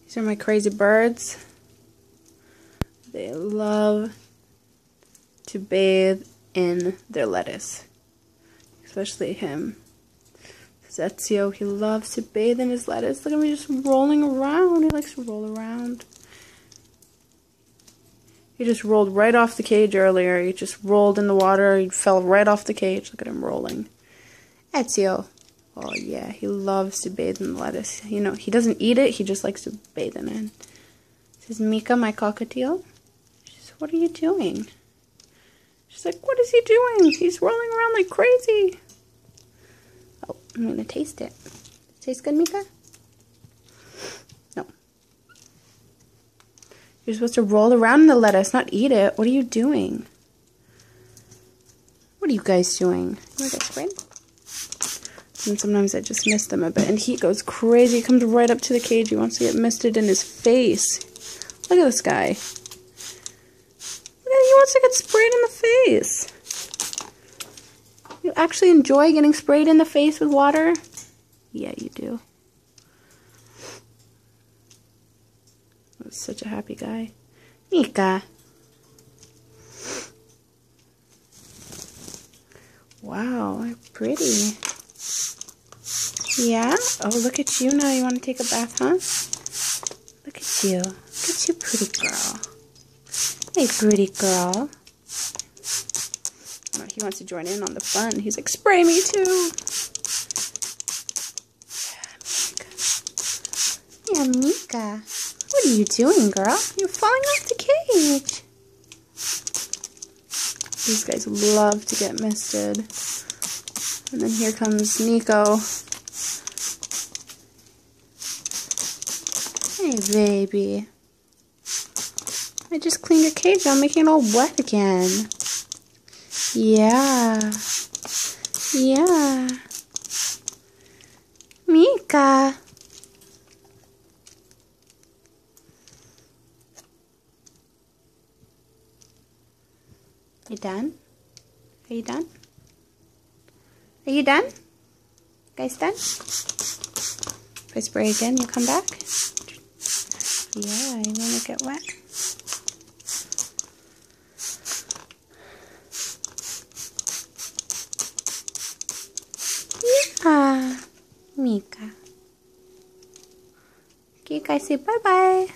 These are my crazy birds. They love to bathe in their lettuce. Especially him. This is Ezio. He loves to bathe in his lettuce. Look at me just rolling around. He likes to roll around. He just rolled right off the cage earlier. He just rolled in the water. He fell right off the cage. Look at him rolling. Ezio. Oh yeah, he loves to bathe in the lettuce. You know, he doesn't eat it. He just likes to bathe in it. This is Mika, my cockatiel. She's, what are you doing? She's like, what is he doing? He's rolling around like crazy. Oh, I'm going to taste it. Tastes good, Mika? No. You're supposed to roll around in the lettuce, not eat it. What are you doing? What are you guys doing? You want to get sprayed? And sometimes I just mist them a bit. And he goes crazy. He comes right up to the cage. He wants to get misted in his face. Look at this guy. He wants to get sprayed in the face. You actually enjoy getting sprayed in the face with water? Yeah, you do. That's such a happy guy. Mika. Wow, pretty. Yeah? Oh, look at you now. You want to take a bath, huh? Look at you. Look at you, pretty girl. Hey, pretty girl. Oh, he wants to join in on the fun. He's like, spray me too. Yeah, Mika. What are you doing, girl? You're falling off the cage. These guys love to get misted. And then here comes Nico. Hey, baby. I just cleaned your cage. I'm making it all wet again. Yeah. Yeah. Mika. You done? Are you done? Are you done? Guys done? If I spray again, you'll come back? Yeah, you want to get wet? Yeah, Mika. Okay, guys, say bye-bye.